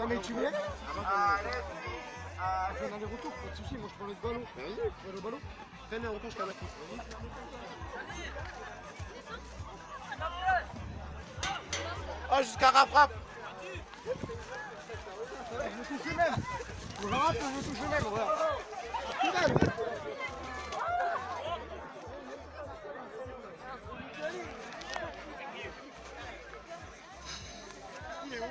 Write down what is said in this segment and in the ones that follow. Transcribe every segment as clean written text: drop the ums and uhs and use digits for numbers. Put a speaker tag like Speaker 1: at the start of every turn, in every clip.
Speaker 1: Non mais tu viens. Fais un aller-retour, pas de soucis, moi je prends le ballon. Vas-y, le ballon. Fais un retour jusqu'à la coupe.
Speaker 2: Oh, jusqu'à frappe.
Speaker 1: Je me touche même. Je rate, je me touche même. Voilà. Il est où?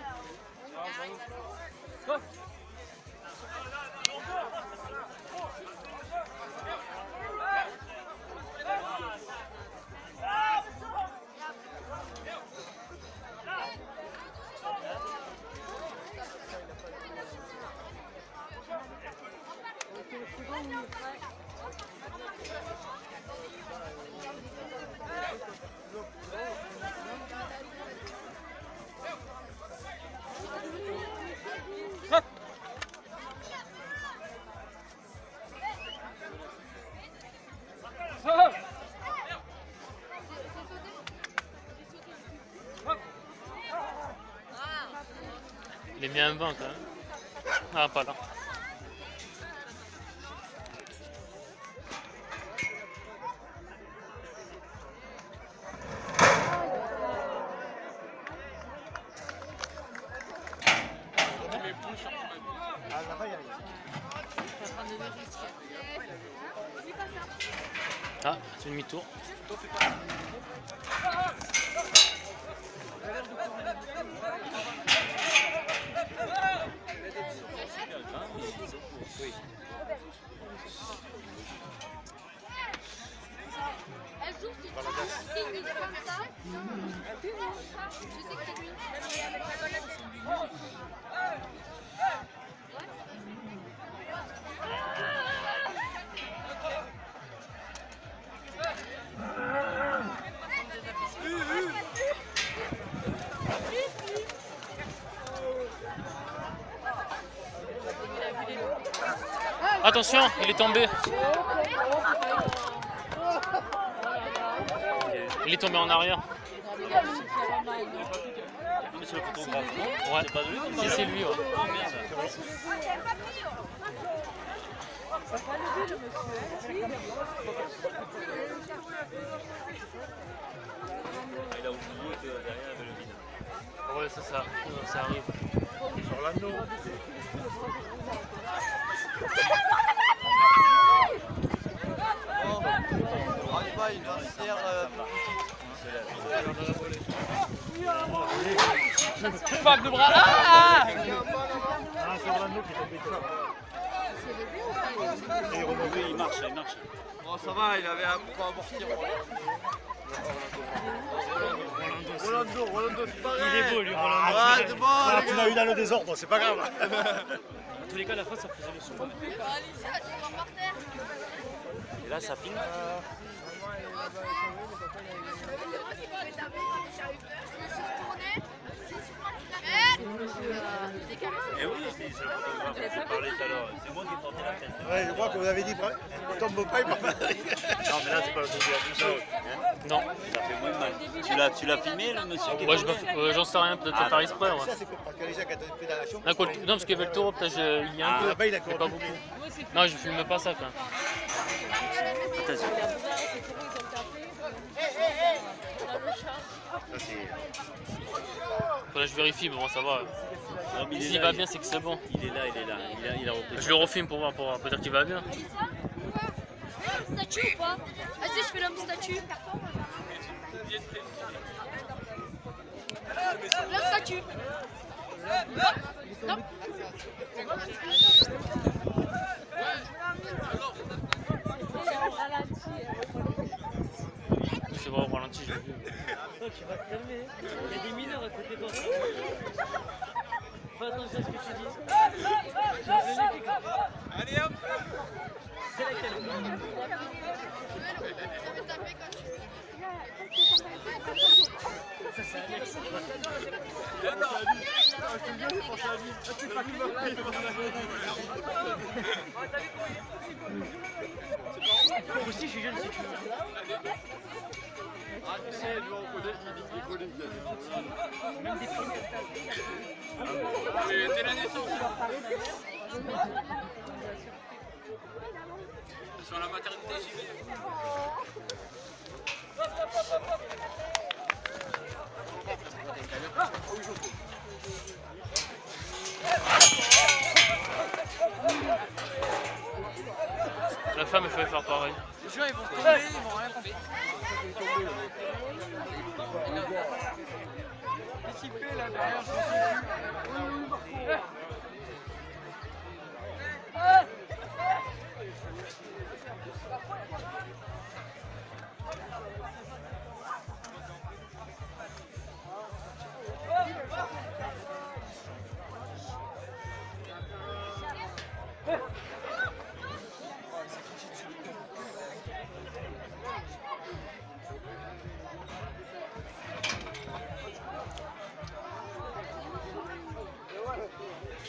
Speaker 3: Il est mis à un banc quand même. Ah, pas là. Ah, c'est une demi-tour.
Speaker 4: Elle joue, si tu comme ça. Je sais que c'est lui.
Speaker 3: Attention, il est tombé. Il est tombé en arrière.
Speaker 5: Monsieur le photographe, non?
Speaker 3: Ouais.
Speaker 5: C'est pas lui?
Speaker 3: Si, c'est lui, ouais.
Speaker 5: Il a oublié que derrière il y avait le vide.
Speaker 3: Ouais, ça arrive.
Speaker 2: Sur l'anneau.
Speaker 6: Une vestiaire
Speaker 3: Pas de bras.
Speaker 2: Ah, sur l'anneau qui est tombé ça. Et il remonte.
Speaker 5: Il marche, il marche.
Speaker 6: Bon, ça va, il avait un peu amortir. Rolando, c'est pareil.
Speaker 3: Il est beau, lui, Rolando.
Speaker 6: Ah, c'est bon,
Speaker 2: Ah,
Speaker 6: les
Speaker 2: tu
Speaker 6: gars.
Speaker 2: l'as eu dans le désordre, c'est pas grave.
Speaker 3: En tous les cas, la fois, ça faisait le son.
Speaker 5: Et là, ça filme. Et oui, c'est le photographe, je parlais tout à l'heure. C'est moi qui ai porté la tête.
Speaker 2: Ouais, je crois que vous avez dit, tombe pas, il m'a pas.
Speaker 5: Non, mais là, c'est pas le photographe tout seul.
Speaker 3: Non.
Speaker 5: Ça fait moins mal. Tu l'as filmé, le monsieur qui est
Speaker 3: Ouais,
Speaker 5: tombé
Speaker 3: j'en sais rien, peut-être faire exprès. Ouais.
Speaker 2: Ça, c'est pour parce que les gens qui ont pris dans la chambre.
Speaker 3: Non, parce qu'il y avait le taureau, peut-être il y a un peu,
Speaker 2: là-bas, il a
Speaker 3: mais pas beaucoup. Non, je filme pas ça quand même.
Speaker 5: Attention.
Speaker 2: Ça, c'est.
Speaker 3: Faudrait que je vérifie, mais bon, ça va.
Speaker 5: Non, mais
Speaker 3: S'il va bien, c'est que c'est bon.
Speaker 5: Il est là. Il a repris.
Speaker 3: Je le refilme pour voir, pour dire qu'il va bien.
Speaker 4: Statue ou pas? Vas-y, je fais l'homme statue. L'homme statue. Non.
Speaker 3: C'est vrai, au ralenti, j'ai vu.
Speaker 7: Tu vas te calmer. Il y a des mineurs à côté de toi. Fais attention à ce que tu dis. Allez hop. C'est laquelle? Ça c'est Alex. Moi aussi je suis jeune si tu veux.
Speaker 6: Ah, tu sais, nous on connaît, il connaît bien.
Speaker 7: Même des premiers stades.
Speaker 6: Dès la naissance. Sur la maternité, j'y vais.
Speaker 3: La femme, il fallait faire pareil.
Speaker 6: Les gens, ils vont tomber, ils vont rien faire.
Speaker 1: Dissipé là derrière.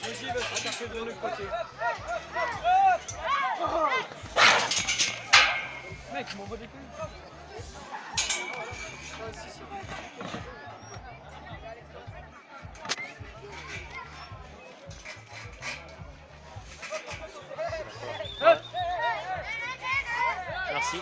Speaker 1: Vas-y, va se chercher de l'autre côté. Mec, il m'envoie des couilles.
Speaker 3: Merci.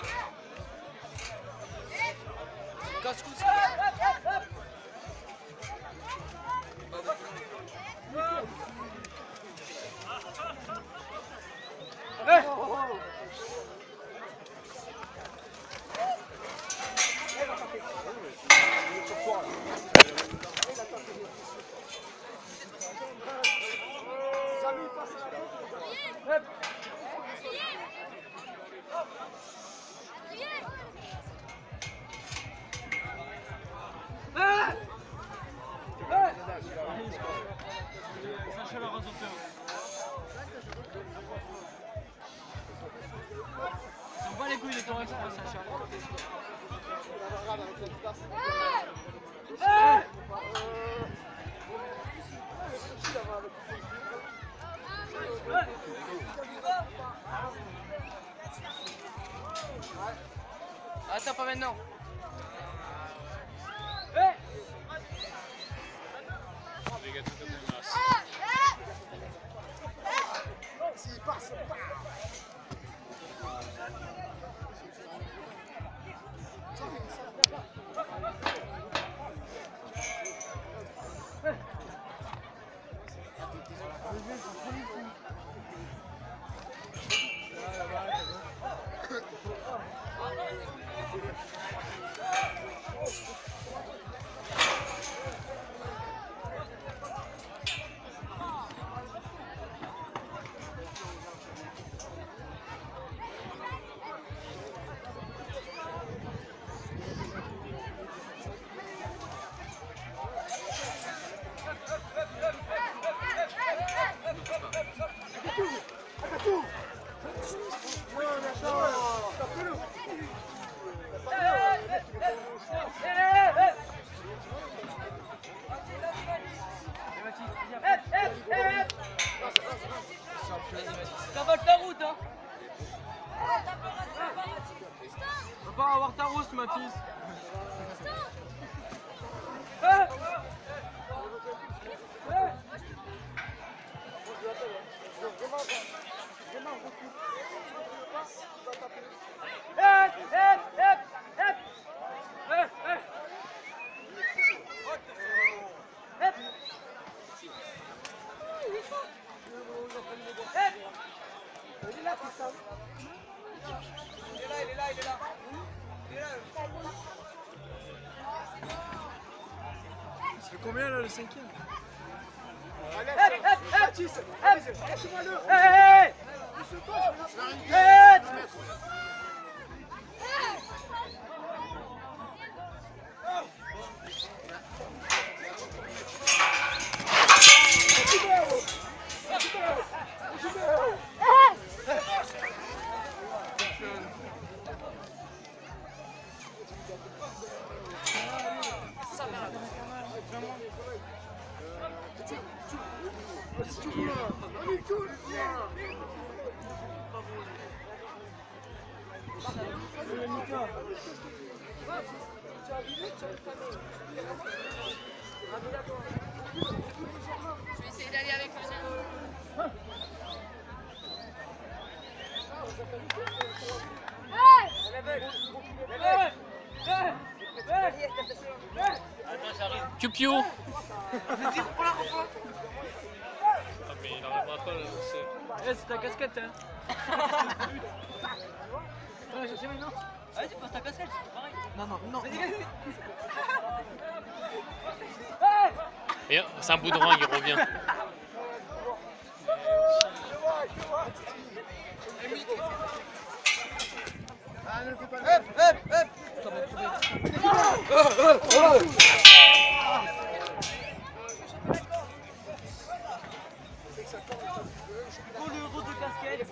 Speaker 1: Sacha le rasoteur. On bat les couilles de ton reste, Sacha.
Speaker 6: Attends, pas maintenant.
Speaker 1: Ça va ta route, hein. On va pas avoir ta rousse, ma fille. C'est combien là le cinquième?
Speaker 4: Je vais essayer d'aller avec le nez.
Speaker 3: Piu piu.
Speaker 7: Ah, mais il n'arrivera pas là, c'est.
Speaker 6: Eh, c'est ta casquette, hein.
Speaker 1: Vas-y, pose ta casquette, c'est pareil. Non.
Speaker 3: Et c'est un bout de rein, il revient.
Speaker 1: Pour le rose de casquette.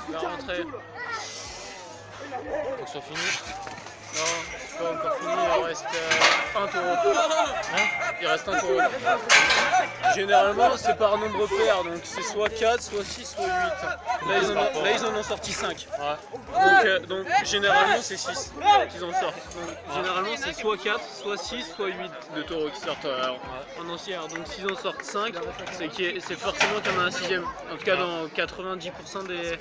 Speaker 3: Il va rentrer. Donc c'est fini. Non, c'est pas encore fini, il reste un taureau. Hein, il reste un taureau. Généralement, c'est par nombre pair, donc c'est soit 4, soit 6, soit 8. Là, ils en ont sorti 5. Ouais. Donc généralement, c'est 6 qu'ils en sortent. Donc, généralement, c'est soit 4, soit 6, soit 8 de taureaux qui sortent en entière. Donc s'ils en sortent 5, c'est forcément qu'il y en a un 6ème. En tout cas, dans 90% des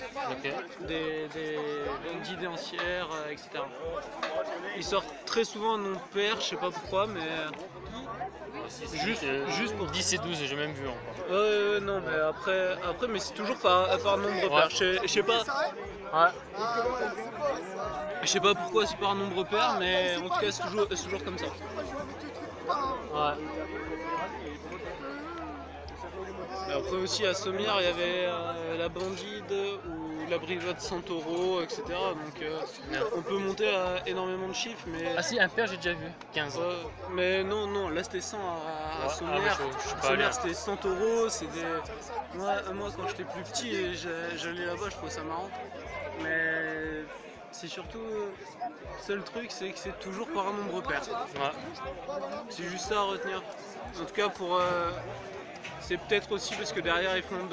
Speaker 3: d'idées entières, etc. Ils sortent très souvent en non pair, je sais pas pourquoi, mais juste pour 10 et 12, j'ai même vu encore.
Speaker 2: Non, mais après mais c'est toujours par nombre pair. Je sais pas.
Speaker 3: Ouais.
Speaker 2: Je sais pas pourquoi c'est par nombre pair, mais en tout cas c'est toujours comme ça.
Speaker 3: Ouais.
Speaker 2: Et après aussi à Sommières, il y avait la Bandide ou la Brigade Santoro, etc. Donc on peut monter à énormément de chiffres, mais.
Speaker 3: Ah si, un pair j'ai déjà vu, 15.
Speaker 2: Mais non, là c'était 100 à Sommières. Sommières c'était 100 €, c'était. Moi quand j'étais plus petit, j'allais là-bas, je trouvais ça marrant. Mais c'est surtout. Seul truc, c'est que c'est toujours par un nombre pair.
Speaker 3: Ouais.
Speaker 2: C'est juste ça à retenir. En tout cas pour. C'est peut-être aussi parce que derrière ils font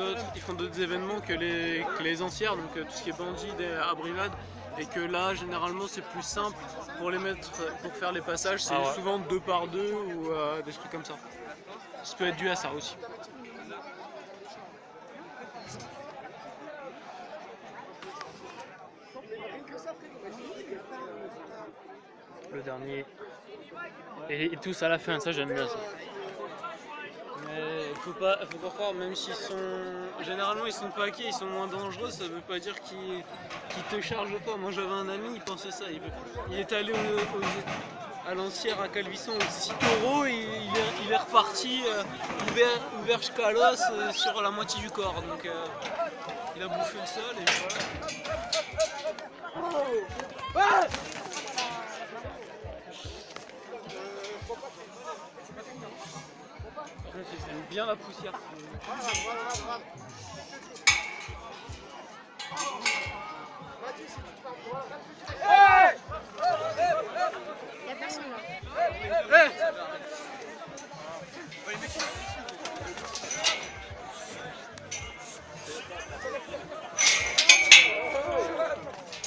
Speaker 2: d'autres événements que les ancières, donc tout ce qui est Bandide et Abrivade, et que là généralement c'est plus simple pour les mettre, pour faire les passages, c'est souvent 2 par 2 ou des trucs comme ça. Ça peut être dû à ça aussi.
Speaker 3: Le dernier. Et tous à la fin, ça j'aime bien ça.
Speaker 2: Mais faut pas croire, même s'ils sont. Généralement ils sont paquets, ils sont moins dangereux, ça veut pas dire qu'ils te chargent pas. Moi j'avais un ami, il pensait ça. Il est allé à l'Ancière à Calvisson aux 6 €, il est reparti ouvert jusqu'à l'os sur la moitié du corps. Donc il a bouffé le sol et voilà. J'aime bien la poussière.
Speaker 4: Il y a personne là.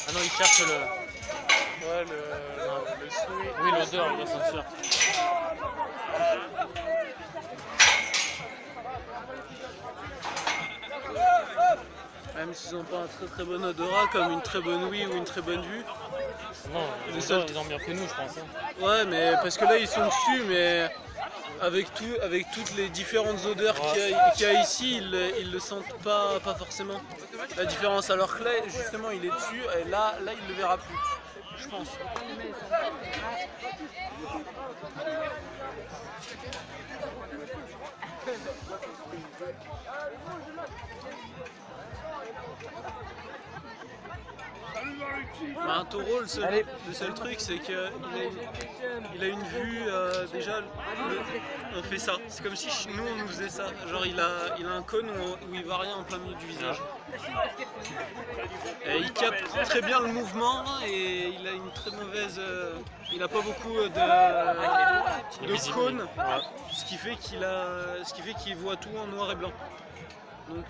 Speaker 3: Ah non, il cherche le.
Speaker 2: Ouais, le souhait.
Speaker 3: Oui, l'odeur, il va sentir.
Speaker 2: Même s'ils n'ont pas un très bon odorat, comme une très bonne ouïe ou une très bonne vue.
Speaker 3: Non, ils ont bien que nous, je pense. Hein.
Speaker 2: Ouais, mais parce que là ils sont dessus, mais avec toutes les différentes odeurs qu'il y a ici, ils le sentent pas forcément. La différence, alors que là, justement, il est dessus, et là il le verra plus, je pense. Bah, un taureau, le seul truc, c'est qu'il a une vue, déjà, on fait ça. C'est comme si nous, on nous faisait ça. Genre, il a un cône où il va rien en plein milieu du visage. Et il capte très bien le mouvement et il a une très mauvaise... il n'a pas beaucoup de cônes, ce qui fait qu'il voit tout en noir et blanc. Donc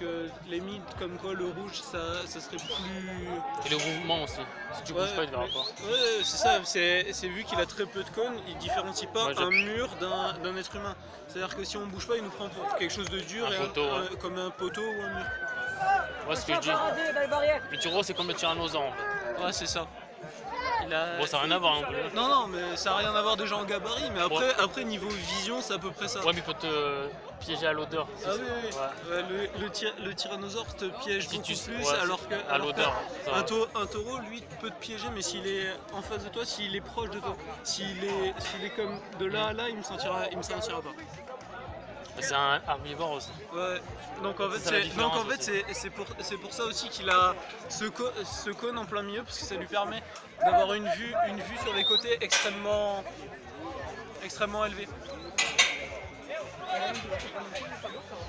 Speaker 2: les mythes comme quoi le rouge ça serait plus...
Speaker 3: Et le mouvement aussi, si tu bouges pas il ne verra pas.
Speaker 2: Ouais, c'est ça, c'est vu qu'il a très peu de cônes, il différencie pas un mur d'un être humain. C'est-à-dire que si on bouge pas, il nous prend pour quelque chose de dur, comme un poteau ou un mur.
Speaker 3: Ouais, ce que je dis. Le taureau c'est comme le tyrannosaure en fait.
Speaker 2: Ouais, c'est ça.
Speaker 3: Bon, ça n'a rien à voir non plus.
Speaker 2: Non, mais ça n'a rien à voir déjà en gabarit, mais après niveau vision, c'est à peu près ça.
Speaker 3: Ouais, mais il peut te piéger à l'odeur.
Speaker 2: Ah oui. Ouais. Le tyrannosaure te piège beaucoup plus, alors que
Speaker 3: à l'odeur.
Speaker 2: Un taureau, lui, peut te piéger, mais s'il est en face de toi, s'il est proche de toi, s'il est comme de là à là, il me sentira pas.
Speaker 3: C'est un herbivore aussi.
Speaker 2: Ouais. Donc en fait, c'est pour ça aussi qu'il a ce cône en plein milieu, parce que ça lui permet d'avoir une vue sur les côtés extrêmement élevée.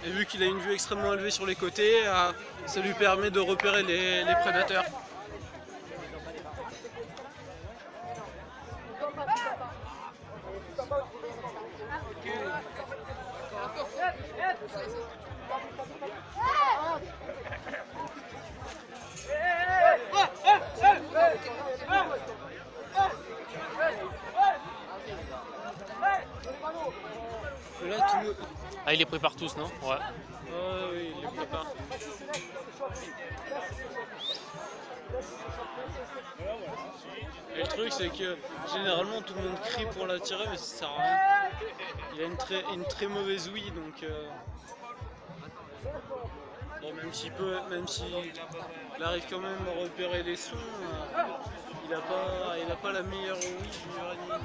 Speaker 2: Et vu qu'il a une vue extrêmement élevée sur les côtés, ça lui permet de repérer les prédateurs.
Speaker 3: Ah, il les prépare tous, non? Ouais.
Speaker 2: Oui, il les prépare. Et le truc, c'est que généralement tout le monde crie pour l'attirer, mais ça sert à rien. Il a une très mauvaise ouïe, donc. Bon, même s'il arrive quand même à repérer les sons, il a pas la meilleure ouïe du uranium.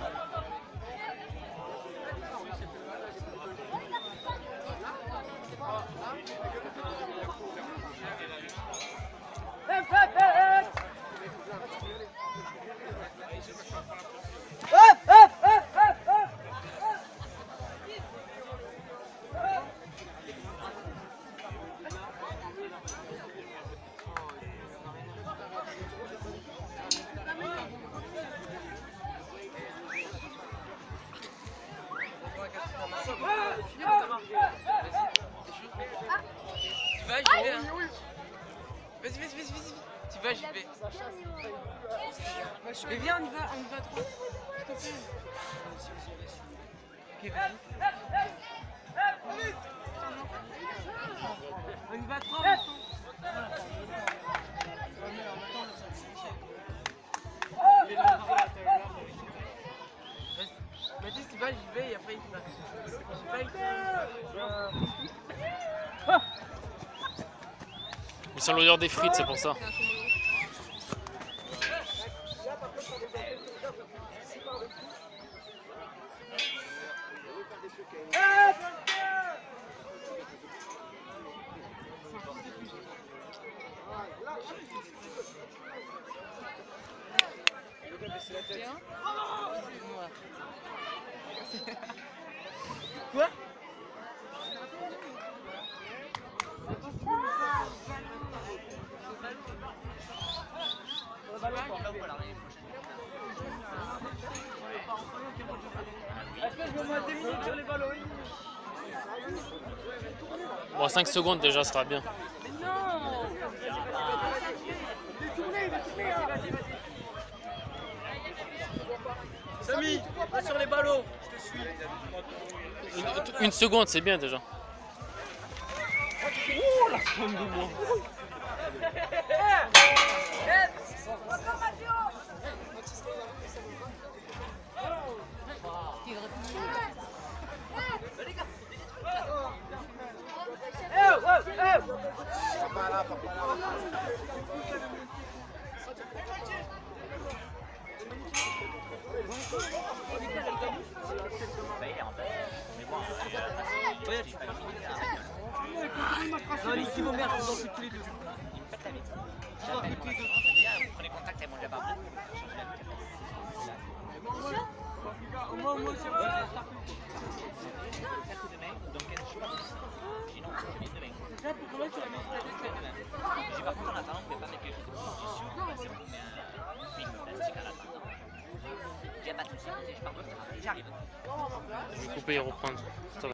Speaker 6: Vas-y. Tu vas, j'y vais. Mais viens, on y va trop. S'il te plaît. Ok, vas-y. On y va trop. Vas-y, tu vas, j'y vais et après il va.
Speaker 3: Il sent l'odeur des frites, c'est pour ça.
Speaker 6: Quoi?
Speaker 3: Bon, 5 secondes déjà, ça sera bien.
Speaker 1: Samy, sur les ballots, je te suis.
Speaker 3: Une seconde, c'est bien déjà.
Speaker 2: Oh la femme de moi.
Speaker 1: Non, les Simon, merde, on en fout tous les deux. On en fout tous les deux.
Speaker 7: contacts avec mon Java.
Speaker 6: Moi, c'est pas. Là, pour moi, tu vas mettre la tête.
Speaker 7: Par contre, en attendant, on ne peut pas mettre quelque chose de position. C'est bon, mais un film plastique en attendant. J'ai pas de soucis, je pars de travail, j'arrive.
Speaker 3: Je vais couper et reprendre. Ça va.